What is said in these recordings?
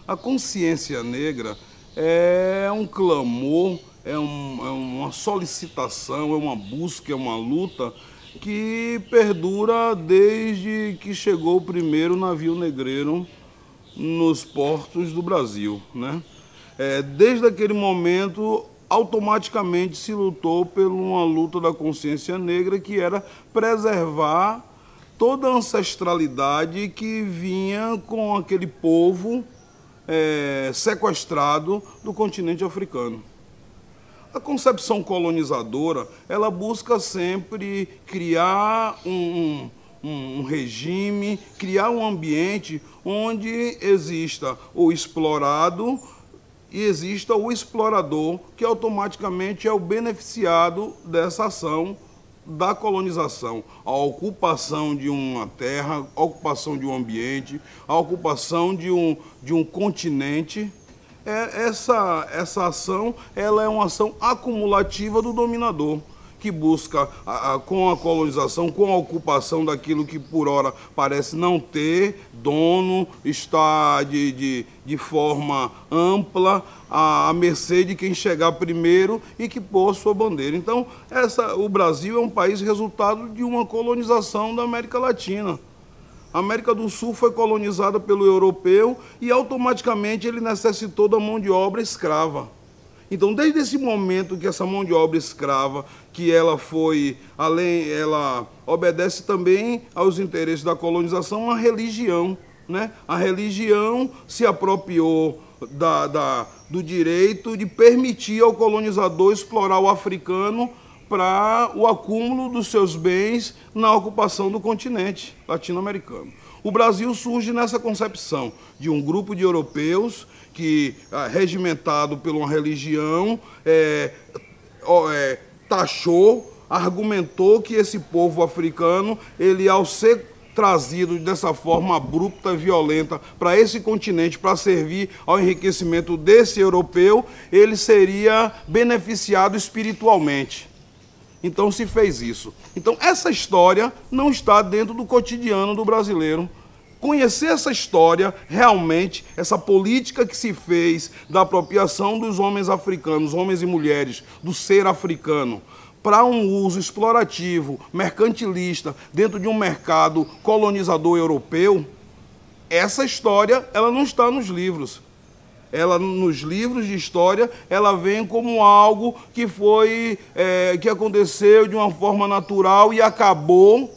A consciência negra é um clamor, é uma solicitação, é uma busca, é uma luta que perdura desde que chegou o primeiro navio negreiro nos portos do Brasil, né? Desde aquele momento, automaticamente se lutou por uma luta da consciência negra que era preservar toda a ancestralidade que vinha com aquele povo sequestrado do continente africano. A concepção colonizadora, ela busca sempre criar um regime, criar um ambiente onde exista o explorado e exista o explorador, que automaticamente é o beneficiado dessa ação da colonização, a ocupação de uma terra, a ocupação de um ambiente, a ocupação de um continente. Essa ação, ela é uma ação acumulativa do dominador, que busca, com a colonização, com a ocupação daquilo que por hora parece não ter dono, está de forma ampla, à mercê de quem chegar primeiro e que pôr sua bandeira. Então, o Brasil é um país resultado de uma colonização da América Latina. A América do Sul foi colonizada pelo europeu e automaticamente ele necessitou da mão de obra escrava. Então, desde esse momento que essa mão de obra escrava, que ela obedece também aos interesses da colonização, a religião, né? A religião se apropriou do direito de permitir ao colonizador explorar o africano para o acúmulo dos seus bens na ocupação do continente latino-americano. O Brasil surge nessa concepção de um grupo de europeus que, regimentado por uma religião, taxou, argumentou que esse povo africano, ele ao ser trazido dessa forma abrupta, violenta, para esse continente, para servir ao enriquecimento desse europeu, ele seria beneficiado espiritualmente. Então se fez isso. Então essa história não está dentro do cotidiano do brasileiro. Conhecer essa história, realmente, essa política que se fez da apropriação dos homens africanos, homens e mulheres, do ser africano, para um uso explorativo, mercantilista, dentro de um mercado colonizador europeu, essa história ela não está nos livros. Ela, nos livros de história, ela vem como algo que que aconteceu de uma forma natural e acabou,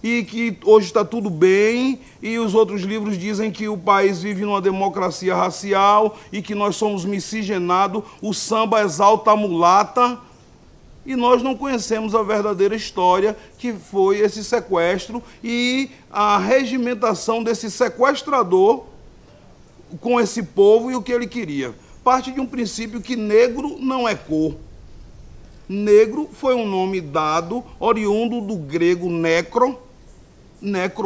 e que hoje está tudo bem, e os outros livros dizem que o país vive numa democracia racial e que nós somos miscigenados, o samba exalta a mulata, e nós não conhecemos a verdadeira história, que foi esse sequestro e a regimentação desse sequestrador com esse povo e o que ele queria. Parte de um princípio que negro não é cor. Negro foi um nome dado, oriundo do grego necro,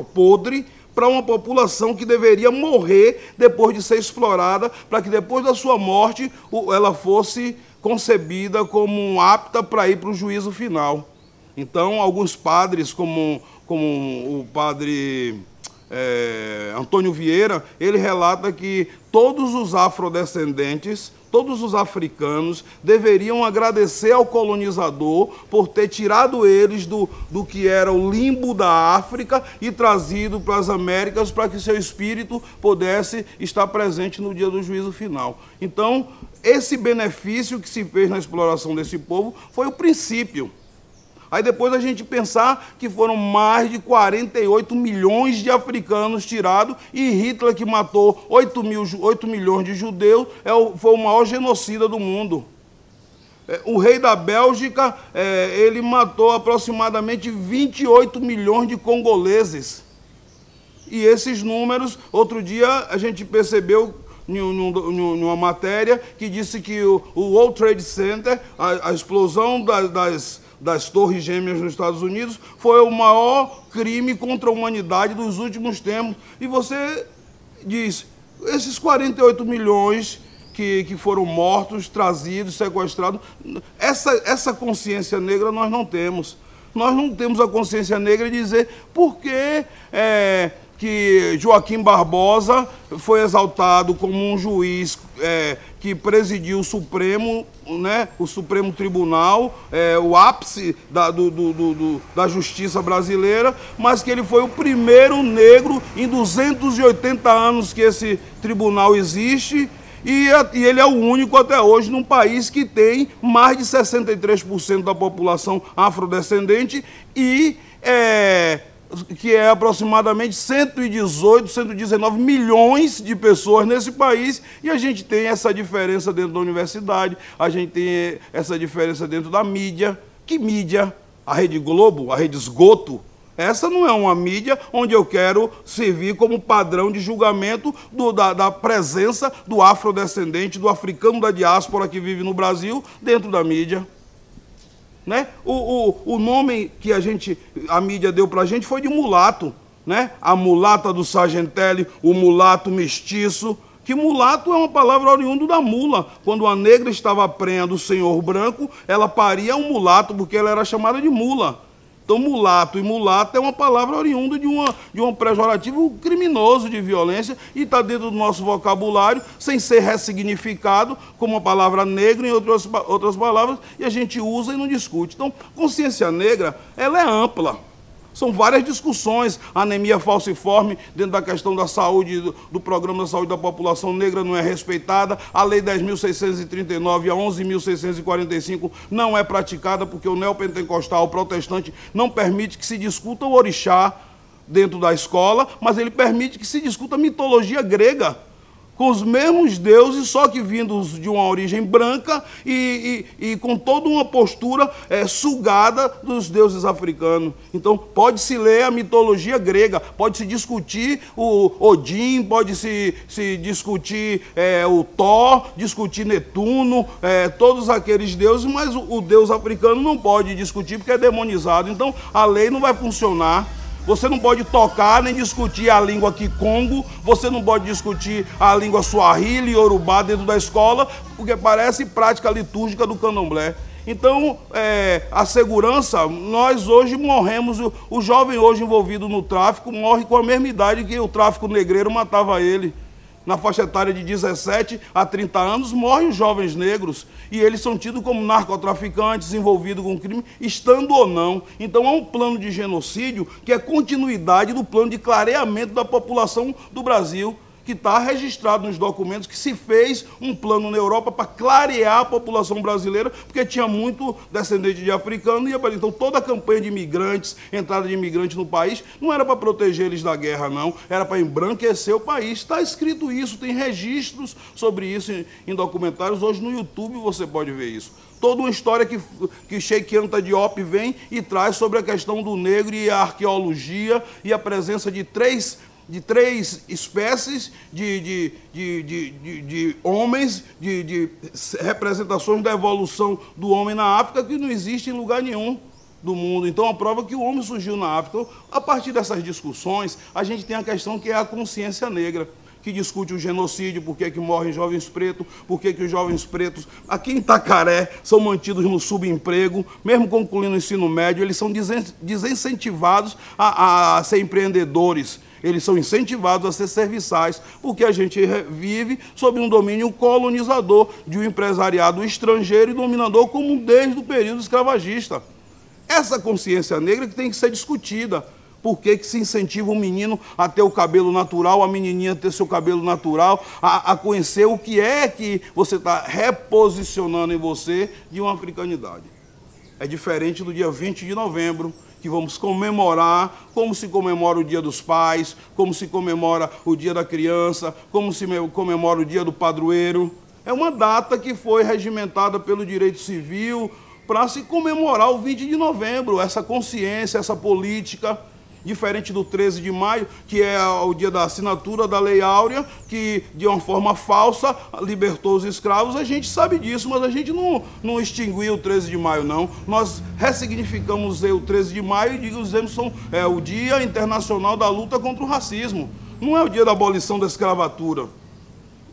podre, para uma população que deveria morrer depois de ser explorada, para que depois da sua morte ela fosse concebida como apta para ir para o juízo final. Então, alguns padres, como o padre Antônio Vieira, ele relata que todos os afrodescendentes, todos os africanos deveriam agradecer ao colonizador por ter tirado eles do que era o limbo da África e trazido para as Américas para que seu espírito pudesse estar presente no dia do juízo final. Então, esse benefício que se fez na exploração desse povo foi o princípio. Aí depois a gente pensar que foram mais de 48 milhões de africanos tirados e Hitler, que matou 8 milhões de judeus, foi o maior genocida do mundo. O rei da Bélgica, ele matou aproximadamente 28 milhões de congoleses. E esses números, outro dia a gente percebeu numa matéria que disse que o World Trade Center, a explosão das torres gêmeas nos Estados Unidos, foi o maior crime contra a humanidade dos últimos tempos. E você diz, esses 48 milhões que foram mortos, trazidos, sequestrados, essa consciência negra nós não temos. Nós não temos a consciência negra de dizer por que que Joaquim Barbosa foi exaltado como um juiz que presidiu o Supremo, né, o Supremo Tribunal, o ápice da justiça brasileira, mas que ele foi o primeiro negro em 280 anos que esse tribunal existe. E ele é o único até hoje num país que tem mais de 63% da população afrodescendente e que é aproximadamente 118, 119 milhões de pessoas nesse país, e a gente tem essa diferença dentro da universidade, a gente tem essa diferença dentro da mídia. Que mídia? A Rede Globo, a Rede Esgoto? Essa não é uma mídia onde eu quero servir como padrão de julgamento da presença do afrodescendente, do africano da diáspora que vive no Brasil, dentro da mídia. Né? O nome que a mídia deu para a gente foi de mulato. Né? A mulata do Sargentelli, o mulato mestiço. Que mulato é uma palavra oriunda da mula. Quando a negra estava prenha do senhor branco, ela paria um mulato, porque ela era chamada de mula. Então, mulato e mulata é uma palavra oriunda de um pejorativo criminoso de violência e está dentro do nosso vocabulário, sem ser ressignificado, como a palavra negra e outras palavras, e a gente usa e não discute. Então, consciência negra, ela é ampla. São várias discussões, anemia falciforme dentro da questão da saúde, do Programa da Saúde da População Negra não é respeitada, a Lei 10.639 a 11.645 não é praticada porque o neopentecostal, o protestante, não permite que se discuta o orixá dentro da escola, mas ele permite que se discuta a mitologia grega, com os mesmos deuses, só que vindos de uma origem branca e com toda uma postura sugada dos deuses africanos. Então, pode-se ler a mitologia grega, pode-se discutir o Odin, pode-se discutir o Thor, discutir Netuno, todos aqueles deuses, mas o deus africano não pode discutir porque é demonizado. Então, a lei não vai funcionar. Você não pode tocar nem discutir a língua Kikongo, você não pode discutir a língua Swahili e Yorubá dentro da escola, porque parece prática litúrgica do candomblé. Então, a segurança, nós hoje morremos, o jovem hoje envolvido no tráfico morre com a mesma idade que o tráfico negreiro matava ele. Na faixa etária de 17 a 30 anos, morrem os jovens negros e eles são tidos como narcotraficantes envolvidos com crime, estando ou não. Então, há um plano de genocídio que é continuidade do plano de clareamento da população do Brasil, que está registrado nos documentos que se fez um plano na Europa para clarear a população brasileira, porque tinha muito descendente de africano. Então, toda a campanha de imigrantes, entrada de imigrantes no país, não era para proteger eles da guerra, não. Era para embranquecer o país. Está escrito isso, tem registros sobre isso em documentários. Hoje no YouTube você pode ver isso. Toda uma história que Sheikh Anta Diop vem e traz sobre a questão do negro e a arqueologia e a presença de três espécies de homens, de representações da evolução do homem na África que não existe em lugar nenhum do mundo. Então, a prova que o homem surgiu na África. Então, a partir dessas discussões, a gente tem a questão que é a consciência negra, que discute o genocídio, por que morrem jovens pretos, por que os jovens pretos, aqui em Itacaré, são mantidos no subemprego, mesmo concluindo o ensino médio, eles são desincentivados a ser empreendedores. Eles são incentivados a ser serviçais, porque a gente vive sob um domínio colonizador de um empresariado estrangeiro e dominador como desde o período escravagista. Essa consciência negra que tem que ser discutida. Por que se incentiva o menino a ter o cabelo natural, a menininha a ter seu cabelo natural, a conhecer o que é que você está reposicionando em você de uma africanidade? É diferente do dia 20 de novembro, que vamos comemorar, como se comemora o Dia dos Pais, como se comemora o Dia da Criança, como se comemora o Dia do Padroeiro. É uma data que foi regimentada pelo direito civil para se comemorar o 20 de novembro, essa consciência, essa política. Diferente do 13 de maio, que é o dia da assinatura da Lei Áurea, que de uma forma falsa libertou os escravos. A gente sabe disso, mas a gente não extinguiu o 13 de maio, não. Nós ressignificamos o 13 de maio e dizemos que é o Dia Internacional da Luta contra o Racismo. Não é o dia da abolição da escravatura.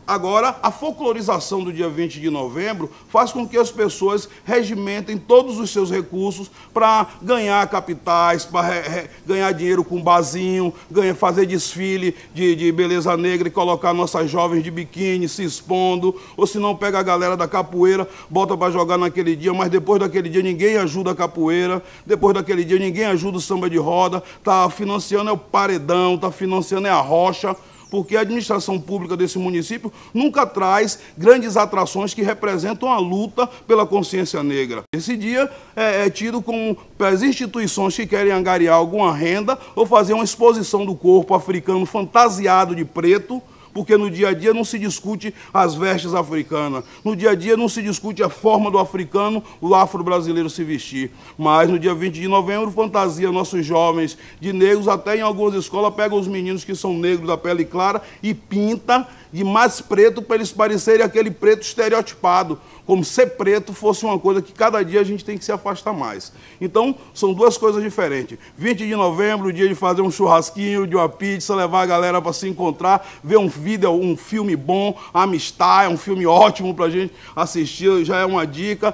Agora, a folclorização do dia 20 de novembro faz com que as pessoas regimentem todos os seus recursos para ganhar capitais, para ganhar dinheiro com barzinho, fazer desfile de beleza negra e colocar nossas jovens de biquíni se expondo, ou se não pega a galera da capoeira, bota para jogar naquele dia, mas depois daquele dia ninguém ajuda a capoeira, depois daquele dia ninguém ajuda o samba de roda, tá financiando é o paredão, tá financiando é a rocha, porque a administração pública desse município nunca traz grandes atrações que representam a luta pela consciência negra. Esse dia é tido como as instituições que querem angariar alguma renda ou fazer uma exposição do corpo africano fantasiado de preto, porque no dia a dia não se discute as vestes africanas, no dia a dia não se discute a forma do africano, o afro-brasileiro se vestir. Mas no dia 20 de novembro, fantasia nossos jovens de negros, até em algumas escolas, pegam os meninos que são negros da pele clara e pinta de mais preto para eles parecerem aquele preto estereotipado, como se preto fosse uma coisa que cada dia a gente tem que se afastar mais. Então, são duas coisas diferentes. 20 de novembro, o dia de fazer um churrasquinho, de uma pizza, levar a galera para se encontrar, ver um vídeo, um filme bom, Amistad, é um filme ótimo para a gente assistir, já é uma dica,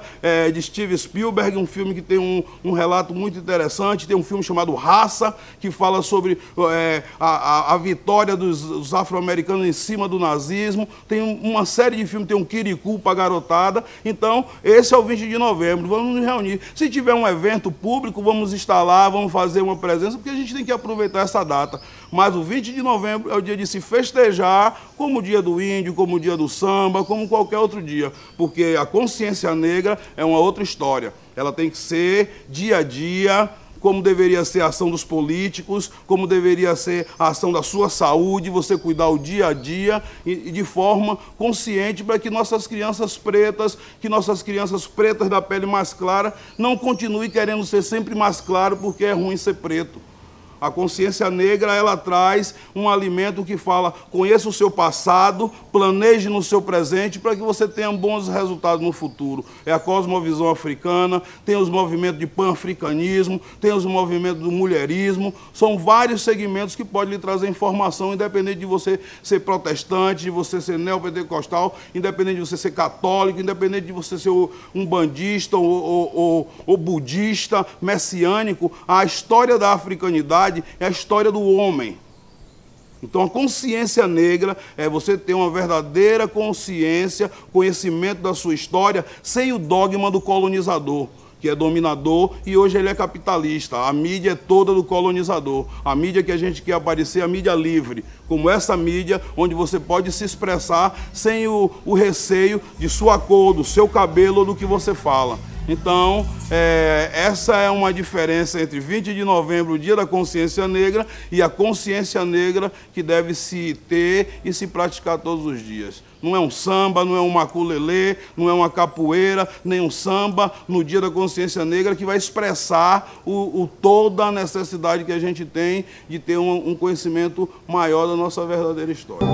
de Steven Spielberg, um filme que tem um relato muito interessante, tem um filme chamado Raça, que fala sobre a vitória dos afro-americanos em cima do nazismo, tem uma série de filmes, tem um Quiricu para garotada. Então, esse é o 20 de novembro, vamos nos reunir. Se tiver um evento público, vamos estar lá, vamos fazer uma presença, porque a gente tem que aproveitar essa data. Mas o 20 de novembro é o dia de se festejar, como o dia do índio, como o dia do samba, como qualquer outro dia. Porque a consciência negra é uma outra história. Ela tem que ser dia a dia, como deveria ser a ação dos políticos, como deveria ser a ação da sua saúde, você cuidar o dia a dia e de forma consciente para que nossas crianças pretas da pele mais clara, não continuem querendo ser sempre mais claro porque é ruim ser preto. A consciência negra, ela traz um alimento que fala, conheça o seu passado, planeje no seu presente para que você tenha bons resultados no futuro. É a cosmovisão africana, tem os movimentos de pan-africanismo, tem os movimentos do mulherismo, são vários segmentos que podem lhe trazer informação, independente de você ser protestante, de você ser neopentecostal, independente de você ser católico, independente de você ser um bandista ou budista, messiânico. A história da africanidade é a história do homem. Então, a consciência negra é você ter uma verdadeira consciência, conhecimento da sua história, sem o dogma do colonizador, que é dominador, e hoje ele é capitalista. A mídia é toda do colonizador. A mídia que a gente quer aparecer é a mídia livre, como essa mídia, onde você pode se expressar sem o receio de sua cor, do seu cabelo ou do que você fala. Então, essa é uma diferença entre 20 de novembro, o Dia da Consciência Negra, e a consciência negra que deve se ter e se praticar todos os dias. Não é um samba, não é um maculelê, não é uma capoeira, nem um samba no Dia da Consciência Negra que vai expressar toda a necessidade que a gente tem de ter um conhecimento maior da nossa verdadeira história.